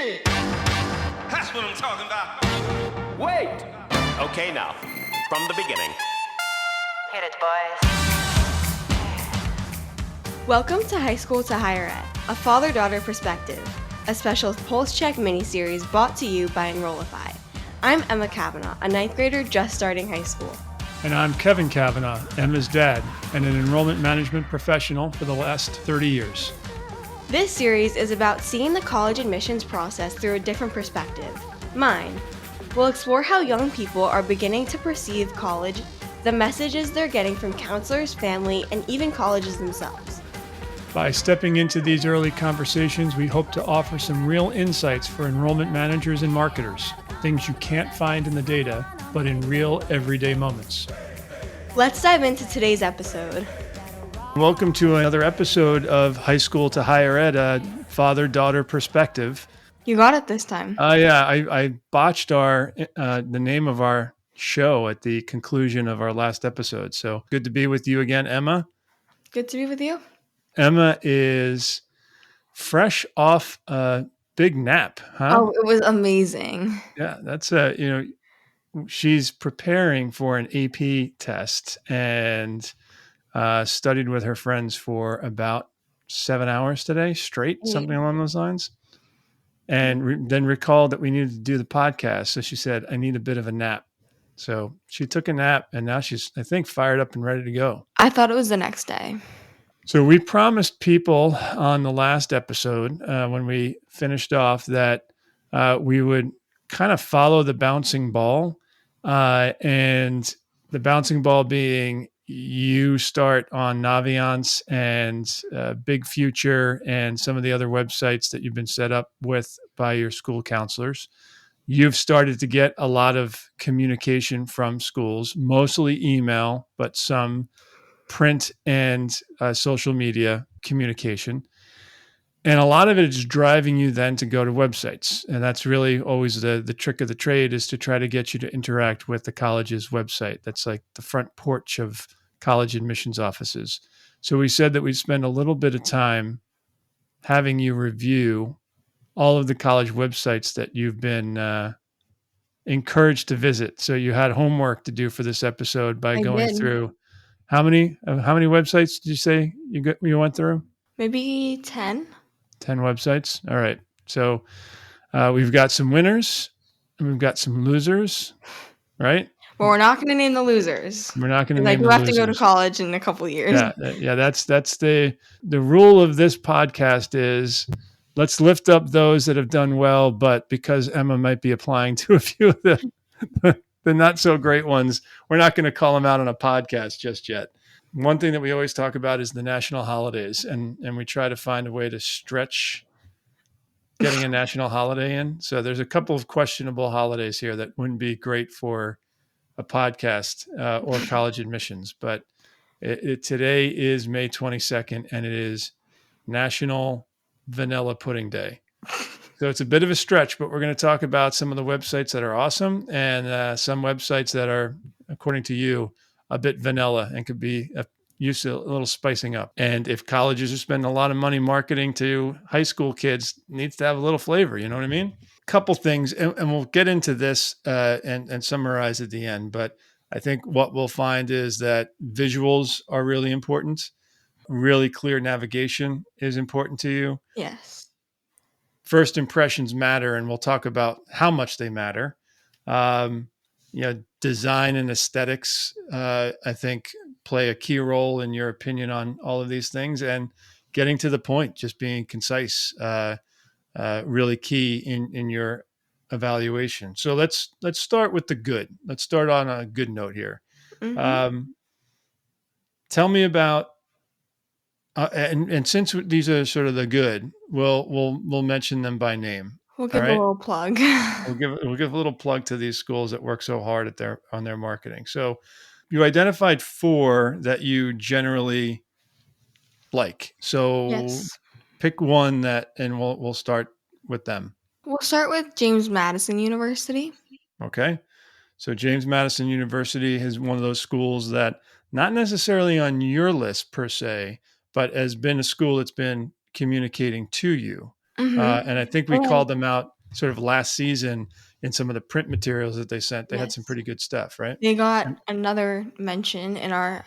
That's what I'm talking about. Wait! Okay, now, from the beginning. Hit it, boys. Welcome to High School to Higher Ed, a father-daughter perspective, a special Pulse Check mini-series brought to you by Enrollify. I'm Emma Kavanaugh, a 9th grader just starting high school. And I'm Kevin Kavanaugh, Emma's dad, and an enrollment management professional for the last 30 years. This series is about seeing the college admissions process through a different perspective, mine. We'll explore how young people are beginning to perceive college, the messages they're getting from counselors, family, and even colleges themselves. By stepping into these early conversations, we hope to offer some real insights for enrollment managers and marketers, things you can't find in the data, but in real everyday moments. Let's dive into today's episode. Welcome to another episode of High School to Higher Ed, a father-daughter perspective. You got it this time. I botched the name of our show at the conclusion of our last episode. So good to be with you again, Emma. Good to be with you. Emma is fresh off a big nap, huh? Oh, it was amazing. Yeah, that's she's preparing for an AP test and studied with her friends for about 7 hours today straight, something along those lines. And then recalled that we needed to do the podcast. So she said, I need a bit of a nap. So she took a nap and now she's, I think, fired up and ready to go. I thought it was the next day. So we promised people on the last episode when we finished off that we would kind of follow the bouncing ball, and the bouncing ball being you start on Naviance and Big Future and some of the other websites that you've been set up with by your school counselors. You've started to get a lot of communication from schools, mostly email, but some print and social media communication. And a lot of it is driving you then to go to websites. And that's really always the trick of the trade, is to try to get you to interact with the college's website. That's like the front porch of college admissions offices. So we said that we'd spend a little bit of time having you review all of the college websites that you've been encouraged to visit. So you had homework to do for this episode by going through. How many websites did you say you went through? Maybe 10. 10 websites. All right. So we've got some winners and we've got some losers, right? Well, we're not going to name the losers. We're not going to name the losers. You have to go to college in a couple of years. Yeah. That's the rule of this podcast is let's lift up those that have done well, but because Emma might be applying to a few of the not so great ones, we're not going to call them out on a podcast just yet. One thing that we always talk about is the national holidays, and we try to find a way to stretch getting a national holiday in. So there's a couple of questionable holidays here that wouldn't be great for a podcast or college admissions. But today is May 22nd, and it is National Vanilla Pudding Day. So it's a bit of a stretch, but we're going to talk about some of the websites that are awesome and some websites that are, according to you, a bit vanilla and could be used to a little spicing up. And if colleges are spending a lot of money marketing to high school kids, it needs to have a little flavor. You know what I mean? Couple things, and we'll get into this and summarize at the end. But I think what we'll find is that visuals are really important. Really clear navigation is important to you. Yes. First impressions matter, and we'll talk about how much they matter. Design and aesthetics, I think, play a key role in your opinion on all of these things, and getting to the point, just being concise, really key in your evaluation. So let's start with the good. Let's start on a good note here. Mm-hmm. Tell me about. And since these are sort of the good, we'll mention them by name. We'll give a little plug. We'll give a little plug to these schools that work so hard on their marketing. So you identified 4 that you generally like. So yes. Pick one and we'll start with them. We'll start with James Madison University. Okay. So James Madison University is one of those schools that not necessarily on your list per se, but has been a school that's been communicating to you. Mm-hmm. And I think we called them out sort of last season in some of the print materials that they sent. They had some Yes. pretty good stuff, right? They got another mention in our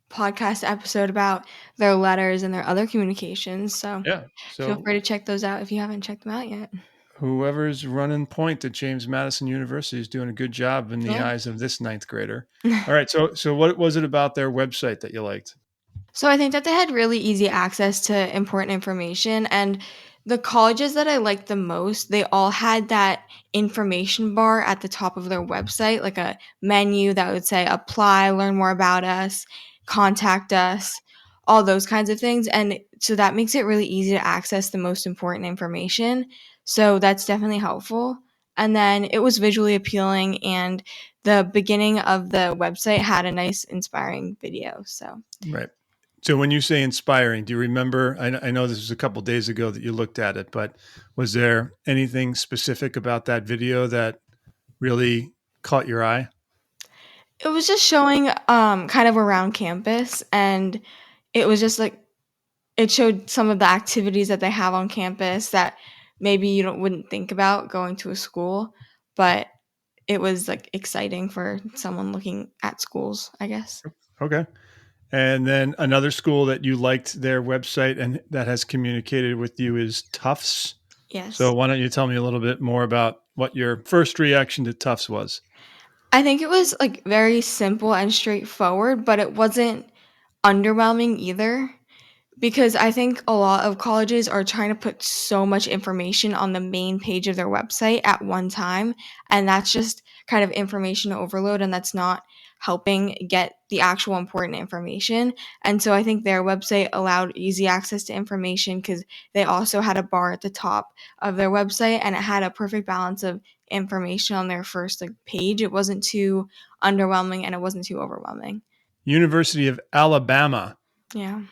podcast episode about their letters and their other communications. So Yeah. feel So free to check those out if you haven't checked them out yet. whoever's running point at James Madison University is doing a good job in the Yeah. eyes of this ninth grader. All right. So what was it about their website that you liked? So I think that they had really easy access to important information, and the colleges that I liked the most, they all had that information bar at the top of their website, like a menu that would say apply, learn more about us, contact us, all those kinds of things. And so that makes it really easy to access the most important information. So that's definitely helpful. And then it was visually appealing, and the beginning of the website had a nice inspiring video. So Right. So when you say inspiring, do you remember? I know this was a couple days ago that you looked at it, but was there anything specific about that video that really caught your eye? it was just showing kind of around campus, and it was just like it showed some of the activities that they have on campus that maybe you don't wouldn't think about going to a school, but it was like exciting for someone looking at schools, I guess. Okay. And then another school that you liked their website and that has communicated with you is Tufts. So Yes. why don't you tell me a little bit more about what your first reaction to Tufts was? I think it was like very simple and straightforward, but it wasn't underwhelming either. Because I think a lot of colleges are trying to put so much information on the main page of their website at one time, and that's just kind of information overload, and that's not helping get the actual important information. And so I think their website allowed easy access to information because they also had a bar at the top of their website, and it had a perfect balance of information on their first like page. It wasn't too underwhelming and it wasn't too overwhelming. University of Alabama. Yeah.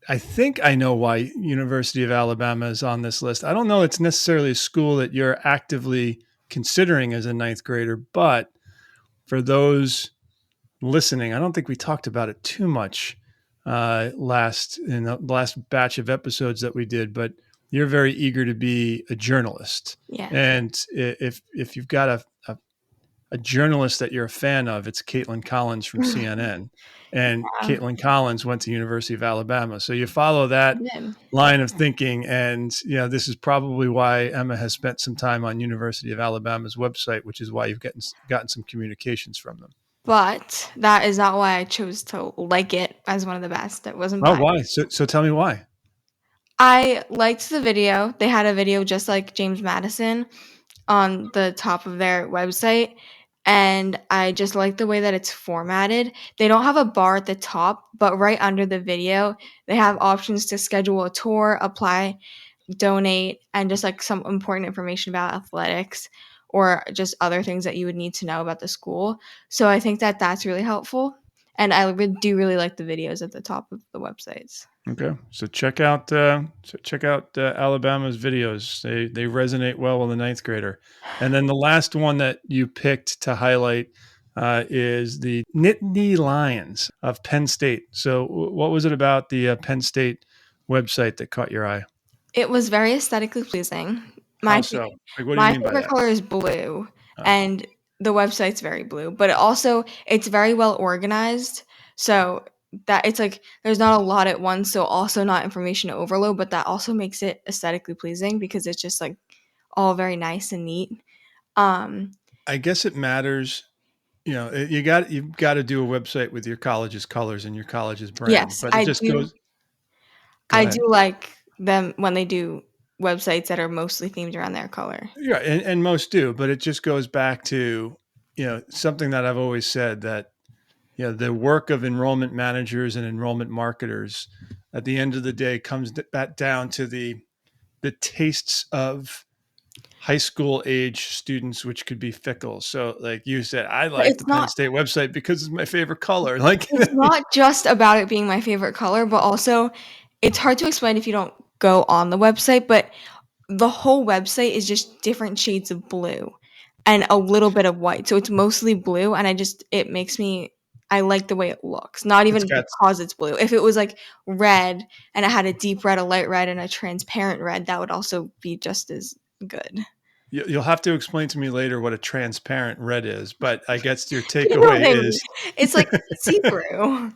I think I know why University of Alabama is on this list. I don't know it's necessarily a school that you're actively considering as a ninth grader, but for those listening, I don't think we talked about it too much in the last batch of episodes that we did, but you're very eager to be a journalist. Yeah. And if you've got a journalist that you're a fan of, it's Caitlin Collins from CNN. And Caitlin Collins went to University of Alabama. So you follow that Yeah. line of thinking. And, this is probably why Emma has spent some time on University of Alabama's website, which is why you've gotten some communications from them. But that is not why I chose to like it as one of the best. It wasn't Oh, biased. why? So tell me why. I liked the video. They had a video just like James Madison on the top of their website. And I just like the way that it's formatted. They don't have a bar at the top, but right under the video, they have options to schedule a tour, apply, donate, and just like some important information about athletics or just other things that you would need to know about the school. So I think that that's really helpful. And I do really like the videos at the top of the websites. Okay, so check out Alabama's videos. They resonate well with the ninth grader. And then the last one that you picked to highlight is the Nittany Lions of Penn State. So what was it about the Penn State website that caught your eye? It was very aesthetically pleasing. How My so? Like, what do you my mean by favorite that? color is blue, Oh, and the website's very blue, but it's very well organized. So that it's like there's not a lot at once, so also not information overload, but that also makes it aesthetically pleasing because it's just like all very nice and neat. Um, I guess it matters. You've got to do a website with your college's colors and your college's brand, yes, but it just goes. Go I ahead. do like them when they do websites that are mostly themed around their color. Yeah, and most do, but it just goes back to, something that I've always said that, the work of enrollment managers and enrollment marketers at the end of the day comes back down to the tastes of high school age students, which could be fickle. So like you said, I But like the Penn State website because it's my favorite color. Like, it's not just about it being my favorite color, but also it's hard to explain if you don't go on the website, but the whole website is just different shades of blue and a little bit of white. So it's mostly blue, and it makes me I like the way it looks, not even got because it's blue. If it was like red and it had a deep red, a light red, and a transparent red, that would also be just as good. you'll have to explain to me later what a transparent red is, but I guess your You know what takeaway I mean? is It's like see-through.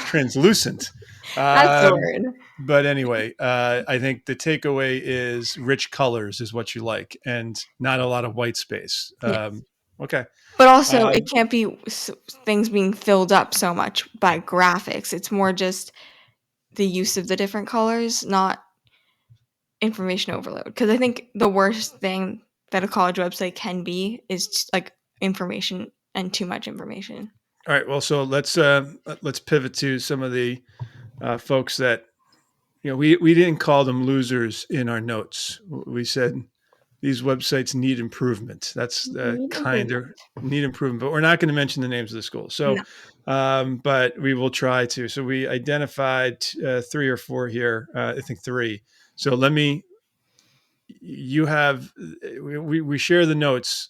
translucent. That's the Um, word. but anyway, I think the takeaway is rich colors is what you like, and not a lot of white space. Yes. Okay. But also, it Um, can't be things being filled up so much by graphics. It's more just the use of the different colors, not information overload. Because I think the worst thing that a college website can be is like information and too much information. all right. Well, so let's pivot to some of the folks that we didn't call them losers in our notes. We said these websites need improvement. That's the Need kind improvement. of need improvement, but we're not going to mention the names of the schools. So, No. but we will try to. So we identified 3 or 4 here. I think 3. So you have, we share the notes.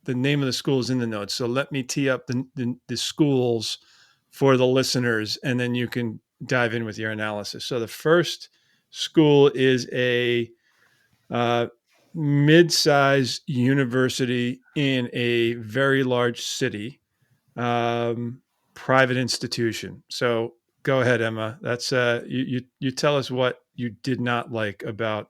The name of the school is in the notes. So let me tee up the schools for the listeners, and then you can dive in with your analysis. So the first school is a uh, mid-sized university in a very large city, um, private institution. So go ahead, Emma. That's you tell us what you did not like about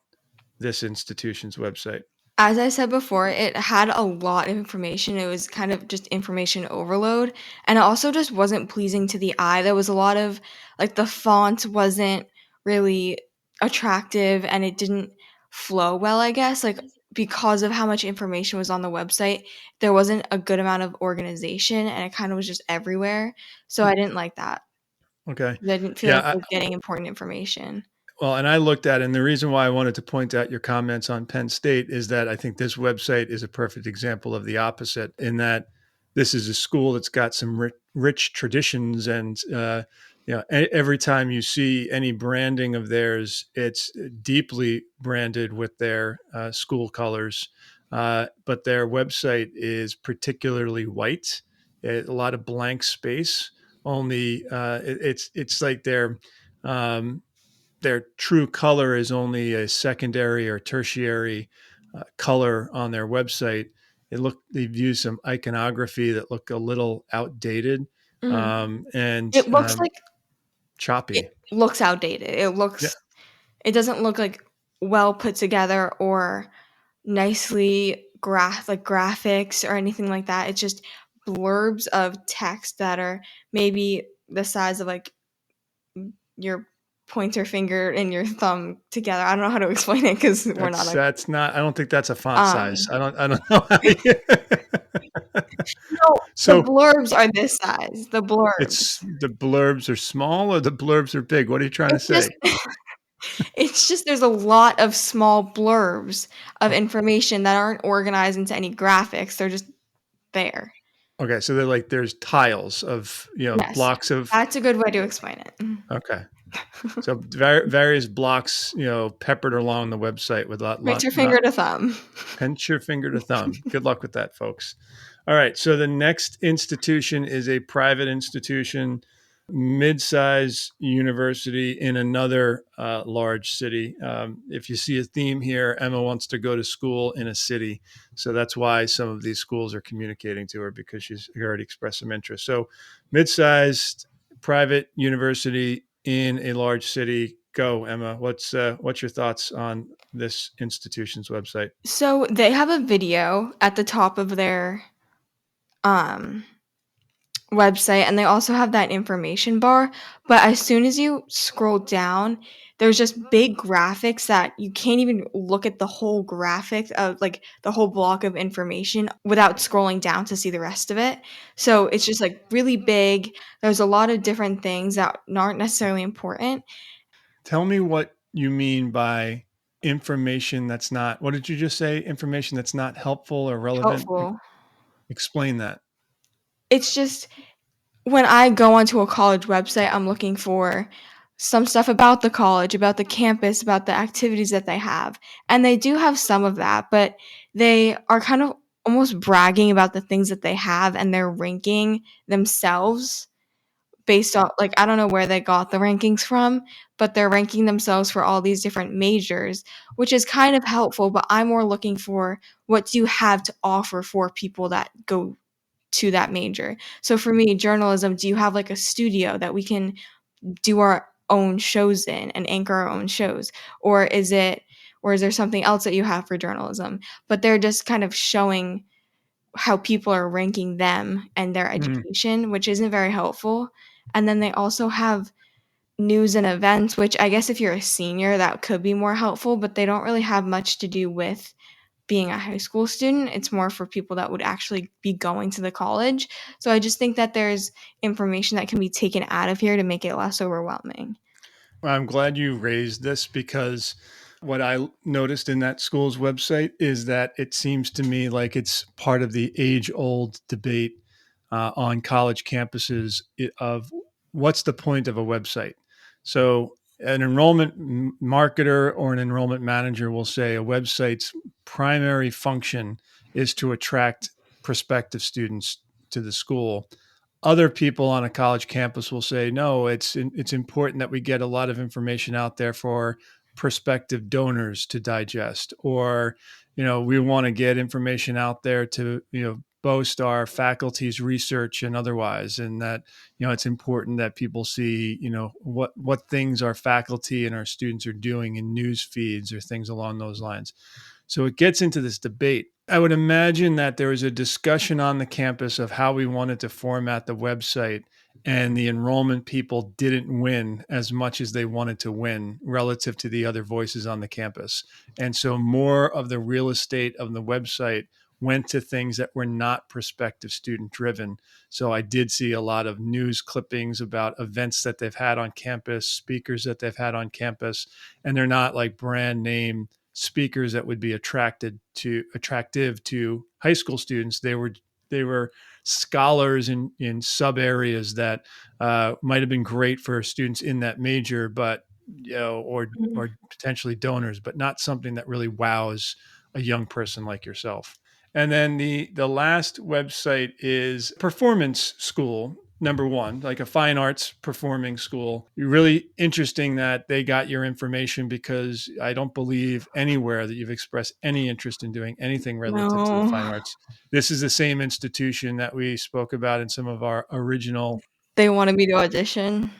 this institution's website. As I said before, it had a lot of information. It was kind of just information overload. And it also just wasn't pleasing to the eye. There was a lot of, like, the font wasn't really attractive and it didn't flow well, I guess. Like, because of how much information was on the website, there wasn't a good amount of organization and it kind of was just everywhere. So I didn't like that. Okay. I didn't feel like I Yeah. was getting important information. Well, and I looked at it, and the reason why I wanted to point out your comments on Penn State is that I think this website is a perfect example of the opposite, in that this is a school that's got some rich traditions, and every time you see any branding of theirs, it's deeply branded with their school colors. But their website is particularly white, a lot of blank space. Only it's like um, their true color is only a secondary or tertiary color on their website. They've used some iconography that look a little outdated, Mhm. and It looks like it choppy. looks outdated. Yeah. It doesn't look like well put together or nicely graphics or anything like that. It's just blurbs of text that are maybe the size of like your pointer finger and your thumb together. I don't know how to explain it because we're not like That's not. I don't think that's a font size. um I don't know. no, the So blurbs are this size. The it's blurbs. the blurbs are small or the blurbs are big. What are you trying to It's just say? it's just there's a lot of small blurbs of information that aren't organized into any graphics. They're just there. Okay, so they're like there's tiles of Yes. blocks of. That's a good way to explain it. Okay. So various blocks, peppered along the website with Point your lot finger to thumb. pinch your finger to thumb. Good luck with that, folks. All right. So the next institution is a private institution, mid-size university in another large city. If you see a theme here, Emma wants to go to school in a city, so that's why some of these schools are communicating to her, because she's already expressed some interest. So, mid-sized private university in a large city. Go, Emma. What's your thoughts on this institution's website? So they have a video at the top of their um website and they also have that information bar, but as soon as you scroll down, there's just big graphics that you can't even look at the whole graphic of like the whole block of information without scrolling down to see the rest of it. So it's just like really big. There's a lot of different things that aren't necessarily important. Tell me what you mean by information that's not, what did you just say? Information that's not helpful or relevant? Helpful. Explain that. It's just when I go onto a college website, I'm looking for some stuff about the college, about the campus, about the activities that they have. And they do have some of that, but they are kind of almost bragging about the things that they have, and they're ranking themselves based off, like, I don't know where they got the rankings from, but they're ranking themselves for all these different majors, which is kind of helpful, but I'm more looking for what do you have to offer for people that go to that major. So for me, journalism, do you have like a studio that we can do our own shows in and anchor our own shows? Or is there something else that you have for journalism? But they're just kind of showing how people are ranking them and their education, which isn't very helpful. And then they also have news and events, which I guess if you're a senior, that could be more helpful, but they don't really have much to do with being a high school student. It's more for people that would actually be going to the college. So I just think that there's information that can be taken out of here to make it less overwhelming. Well, I'm glad you raised this because what I noticed in that school's website is that it seems to me like it's part of the age-old debate on college campuses of what's the point of a website. So an enrollment marketer or an enrollment manager will say a website's primary function is to attract prospective students to the school. Other people on a college campus will say, no, it's important that we get a lot of information out there for prospective donors to digest, or, we want to get information out there to, boast our faculty's research and otherwise. And that, it's important that people see, what things our faculty and our students are doing in news feeds or things along those lines. So it gets into this debate. I would imagine that there was a discussion on the campus of how we wanted to format the website, and the enrollment people didn't win as much as they wanted to win relative to the other voices on the campus. And so more of the real estate of the website went to things that were not prospective student driven. So I did see a lot of news clippings about events that they've had on campus, speakers that they've had on campus, and they're not like brand name speakers that would be attractive to high school students. They were scholars in sub areas that might have been great for students in that major, but or potentially donors, but not something that really wows a young person like yourself. And then the last website is Performance School, number one, like a fine arts performing school. Really interesting that they got your information, because I don't believe anywhere that you've expressed any interest in doing anything relative to the fine No, arts. This is the same institution that we spoke about in some of our original. they wanted me to audition.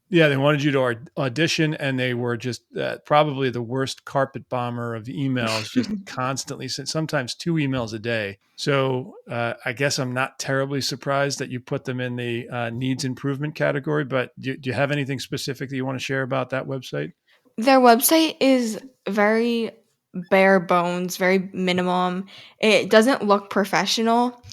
Yeah, they wanted you to audition, and they were just probably the worst carpet bomber of emails, just constantly sent, sometimes 2 emails a day. So I guess I'm not terribly surprised that you put them in the needs improvement category, but do you have anything specific that you want to share about that website? Their website is very bare bones, very minimum. It doesn't look professional.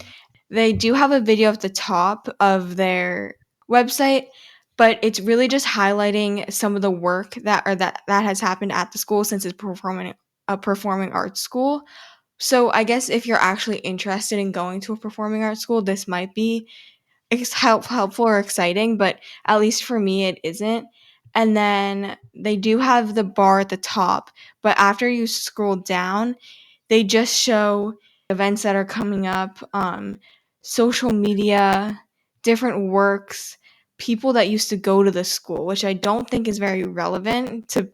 They do have a video at the top of their website, but it's really just highlighting some of the work that has happened at the school since it's performing a performing arts school. So I guess if you're actually interested in going to a performing arts school, this might be helpful or exciting, but at least for me, it isn't. And then they do have the bar at the top, but after you scroll down, they just show events that are coming up, social media, different works, people that used to go to the school, which I don't think is very relevant to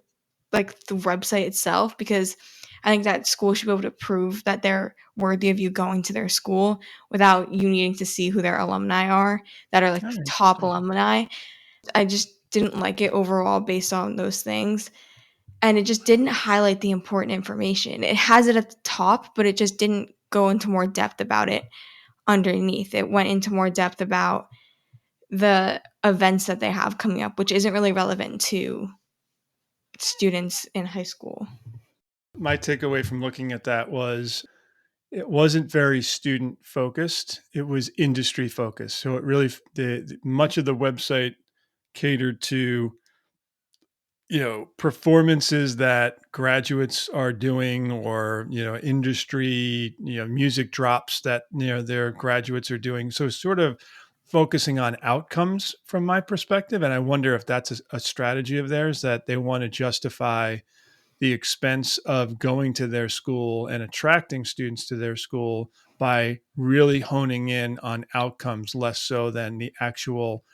like the website itself, because I think that school should be able to prove that they're worthy of you going to their school without you needing to see who their alumni are that are like Oh, the top interesting. alumni. I just didn't like it overall based on those things. And it just didn't highlight the important information. It has it at the top, but it just didn't go into more depth about it underneath. It went into more depth about the events that they have coming up, which isn't really relevant to students in high school. My takeaway from looking at that was it wasn't very student focused. It was industry focused. So it really, much of the website catered to, performances that graduates are doing, or, industry, music drops that, their graduates are doing. So sort of focusing on outcomes from my perspective. And I wonder if that's a strategy of theirs, that they want to justify the expense of going to their school and attracting students to their school by really honing in on outcomes less so than the actual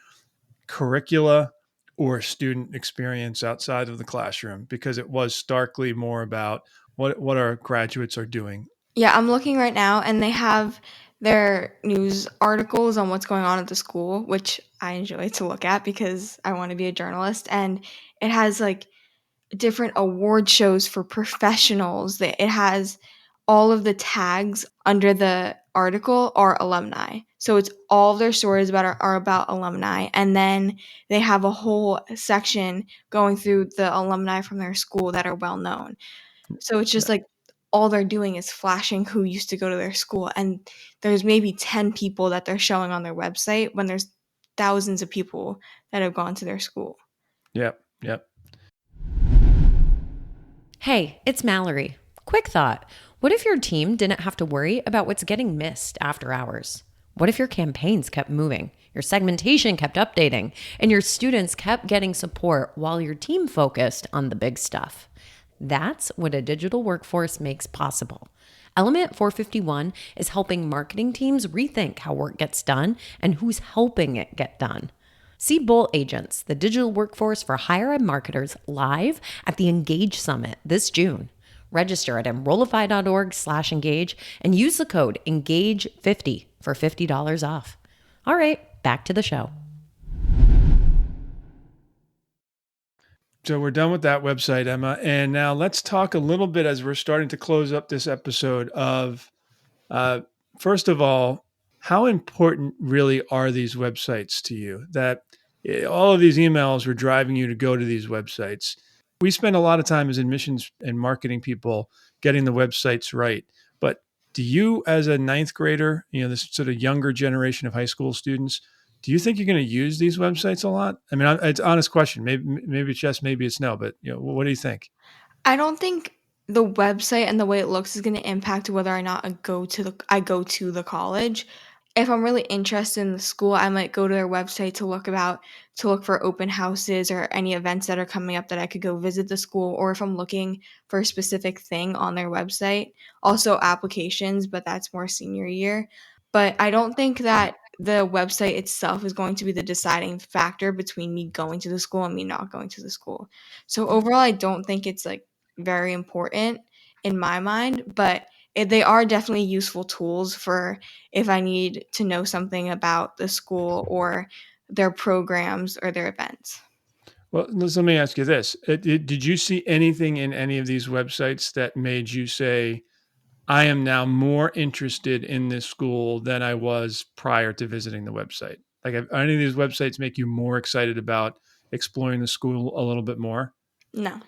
curricula or student experience outside of the classroom, because it was starkly more about what our graduates are doing. Yeah, I'm looking right now, and they have their news articles on what's going on at the school, which I enjoy to look at because I want to be a journalist. And it has like different award shows for professionals. It has all of the tags under the article are alumni. So it's all of their stories are about alumni. And then they have a whole section going through the alumni from their school that are well known. So it's just like all they're doing is flashing who used to go to their school. And there's maybe 10 people that they're showing on their website when there's thousands of people that have gone to their school. Yep. Yep. Hey, it's Mallory. Quick thought. What if your team didn't have to worry about what's getting missed after hours? What if your campaigns kept moving, your segmentation kept updating, and your students kept getting support while your team focused on the big stuff? That's what a digital workforce makes possible. Element 451 is helping marketing teams rethink how work gets done and who's helping it get done. See Bolt Agents, the digital workforce for higher ed marketers, live at the Engage Summit this June. Register at enrollify.org/engage and use the code ENGAGE50 for $50 off. All right, back to the show. So we're done with that website, Emma. And now let's talk a little bit as we're starting to close up this episode of, first of all, how important really are these websites to you? That all of these emails were driving you to go to these websites. We spend a lot of time as admissions and marketing people getting the websites right. But do you, as a ninth grader, this sort of younger generation of high school students, do you think you're going to use these websites a lot? I mean, it's an honest question. Maybe it's yes, maybe it's no. But what do you think? I don't think the website and the way it looks is going to impact whether or not I go to the college. If I'm really interested in the school, I might go to their website to look for open houses or any events that are coming up that I could go visit the school, or if I'm looking for a specific thing on their website. Also applications, but that's more senior year. But I don't think that the website itself is going to be the deciding factor between me going to the school and me not going to the school. So overall, I don't think it's like very important in my mind, but they are definitely useful tools for if I need to know something about the school or their programs or their events. Well, let me ask you this. Did you see anything in any of these websites that made you say, I am now more interested in this school than I was prior to visiting the website? Like, are any of these websites make you more excited about exploring the school a little bit more? No.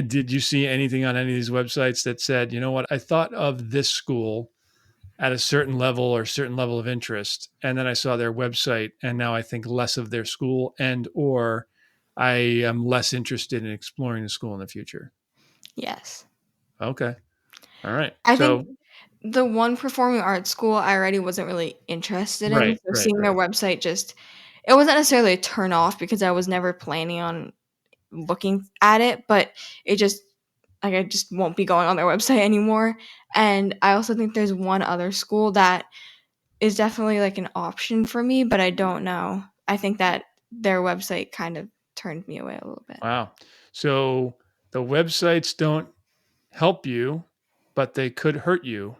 Did you see anything on any of these websites that said, you know what, I thought of this school at a certain level or certain level of interest, and then I saw their website, and now I think less of their school, and or I am less interested in exploring the school in the future? Yes. Okay. All right. I So, think the one performing arts school I already wasn't really interested in. right, So right, seeing their right. website it wasn't necessarily a turn off because I was never planning on looking at it, but it just like I just won't be going on their website anymore. And I also think there's one other school that is definitely like an option for me, but I don't know. I think that their website kind of turned me away a little bit. Wow. So the websites don't help you, but they could hurt you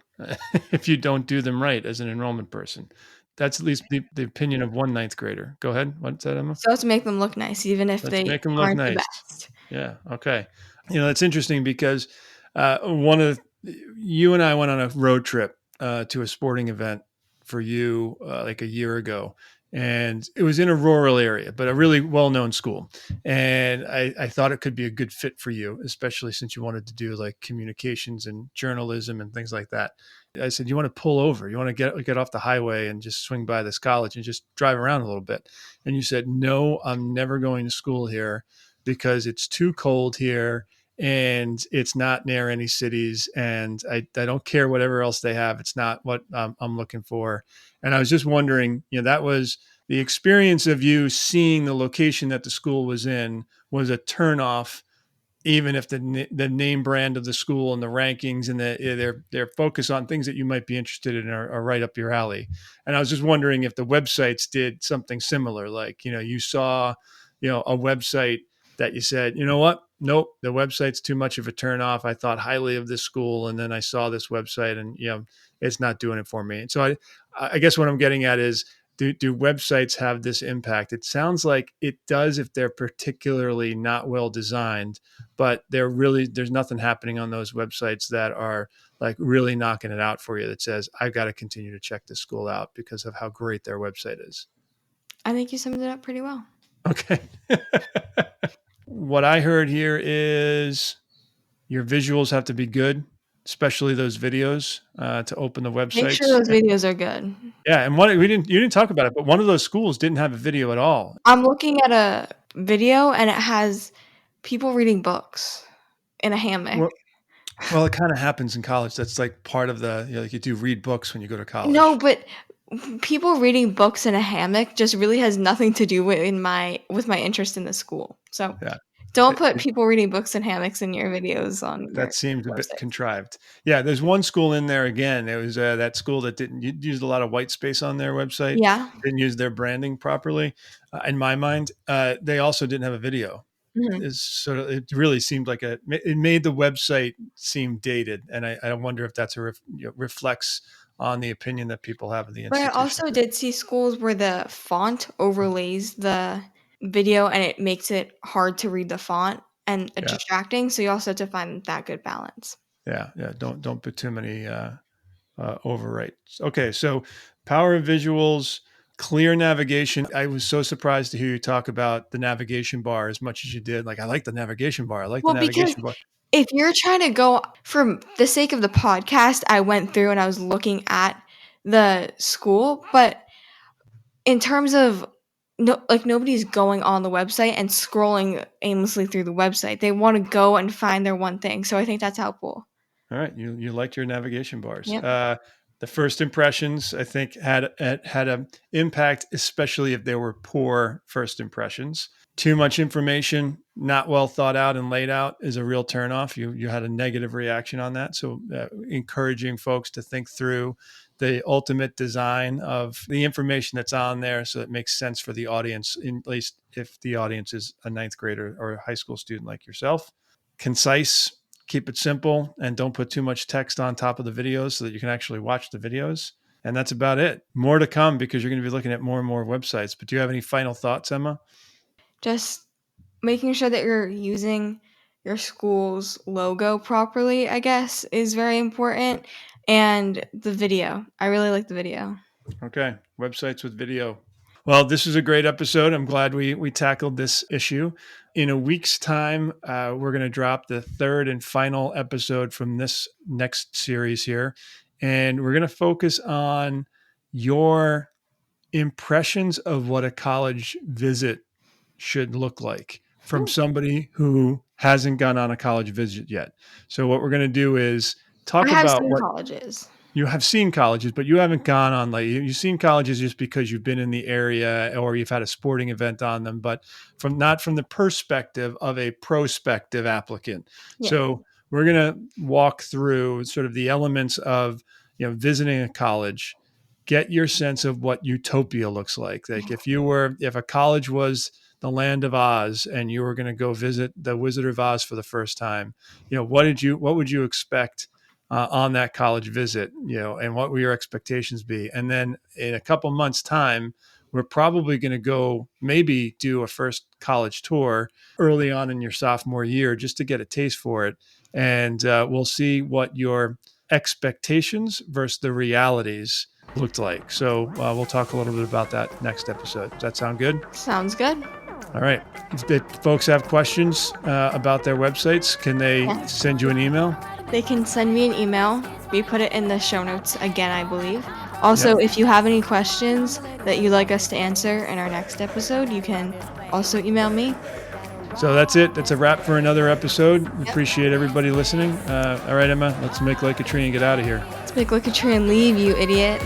if you don't do them right as an enrollment person. That's at least the opinion of one ninth grader. Go ahead. What's that, Emma? So to make them look nice, even if Let's they make them look aren't the nice. best. Yeah. Okay. It's interesting because you and I went on a road trip to a sporting event for you like a year ago. And it was in a rural area, but a really well-known school. And I thought it could be a good fit for you, especially since you wanted to do like communications and journalism and things like that. I said, you want to pull over? You want to get off the highway and just swing by this college and just drive around a little bit? And you said, no, I'm never going to school here because it's too cold here and it's not near any cities. And I don't care whatever else they have. It's not what I'm looking for. And I was just wondering, that was the experience of you seeing the location that the school was in was a turnoff even if the name brand of the school and the rankings and their focus on things that you might be interested in are right up your alley. And I was just wondering if the websites did something similar, like, you saw, a website that you said, you know what? Nope, the website's too much of a turnoff. I thought highly of this school, and then I saw this website, and it's not doing it for me. And so I guess what I'm getting at is, do websites have this impact? It sounds like it does if they're particularly not well designed, but there's nothing happening on those websites that are like really knocking it out for you that says, I've got to continue to check this school out because of how great their website is. I think you summed it up pretty well. Okay. What I heard here is your visuals have to be good, especially those videos to open the website. Make sure those videos are good. Yeah, and you didn't talk about it, but one of those schools didn't have a video at all. I'm looking at a video and it has people reading books in a hammock. Well, it kind of happens in college. That's like part of the, like you do read books when you go to college. No, but people reading books in a hammock just really has nothing to do with my interest in the school. So yeah. Don't put people reading books in hammocks in your videos on. That seems a bit contrived. Yeah, there's one school in there again. It was that school that didn't use a lot of white space on their website. Yeah, didn't use their branding properly. In my mind, they also didn't have a video. Mm-hmm. It really seemed like it made the website seem dated, and I wonder if that's reflects on the opinion that people have of the institution. But I also did see schools where the font overlays the video and it makes it hard to read the font and distracting. So you also have to find that good balance. Yeah. Don't put too many overwrites. Okay, so power of visuals, clear navigation. I was so surprised to hear you talk about the navigation bar as much as you did. Like, I like the navigation bar. The navigation bar. If you're trying to go, for the sake of the podcast, I went through and I was looking at the school, but in terms of nobody's going on the website and scrolling aimlessly through the website. They want to go and find their one thing. So I think that's helpful. All right. You liked your navigation bars. Yep. The first impressions, I think, had an impact, especially if there were poor first impressions. Too much information, not well thought out and laid out, is a real turnoff. You had a negative reaction on that. So encouraging folks to think through the ultimate design of the information that's on there so it makes sense for the audience, at least if the audience is a ninth grader or a high school student like yourself. Concise, keep it simple, and don't put too much text on top of the videos so that you can actually watch the videos. And that's about it. More to come because you're going to be looking at more and more websites. But do you have any final thoughts, Emma? Just making sure that you're using your school's logo properly, I guess, is very important. And the video. I really like the video. Okay. Websites with video. Well, this is a great episode. I'm glad we tackled this issue. In a week's time, we're going to drop the third and final episode from this next series here. And we're going to focus on your impressions of what a college visit should look like from somebody who hasn't gone on a college visit yet. So what we're going to do is talk about what colleges. You have seen colleges, but you haven't gone on, like, you've seen colleges just because you've been in the area or you've had a sporting event on them, but not from the perspective of a prospective applicant. Yeah. So we're going to walk through sort of the elements of, visiting a college, get your sense of what utopia looks like. Like if a college was the land of Oz and you were going to go visit the Wizard of Oz for the first time, what would you expect on that college visit, and what will your expectations be? And then in a couple months' time, we're probably going to go maybe do a first college tour early on in your sophomore year just to get a taste for it. And we'll see what your expectations versus the realities looked like. So we'll talk a little bit about that next episode. Does that sound good? Sounds good. All right. If folks have questions about their websites, can they send you an email? They can send me an email. We put it in the show notes again, I believe. Also, if you have any questions that you'd like us to answer in our next episode, you can also email me. So that's it. That's a wrap for another episode. We appreciate everybody listening. All right, Emma, let's make like a tree and get out of here. Let's make like a tree and leave, you idiot.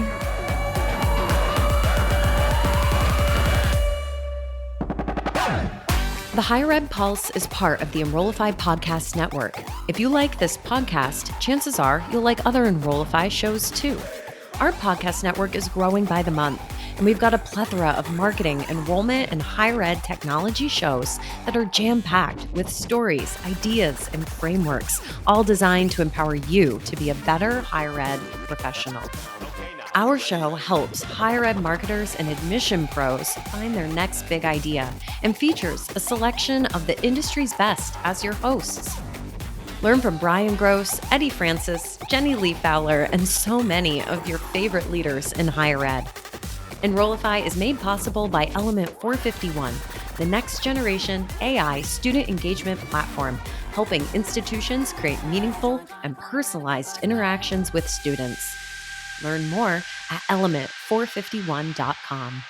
The Higher Ed Pulse is part of the Enrollify podcast network. If you like this podcast, chances are you'll like other Enrollify shows too. Our podcast network is growing by the month, and we've got a plethora of marketing, enrollment, and higher ed technology shows that are jam-packed with stories, ideas, and frameworks, all designed to empower you to be a better higher ed professional. Our show helps higher ed marketers and admission pros find their next big idea and features a selection of the industry's best as your hosts. Learn from Brian Gross, Eddie Francis, Jenny Lee Fowler, and so many of your favorite leaders in higher ed. Enrollify is made possible by Element 451, the next generation AI student engagement platform, helping institutions create meaningful and personalized interactions with students. Learn more at element451.com.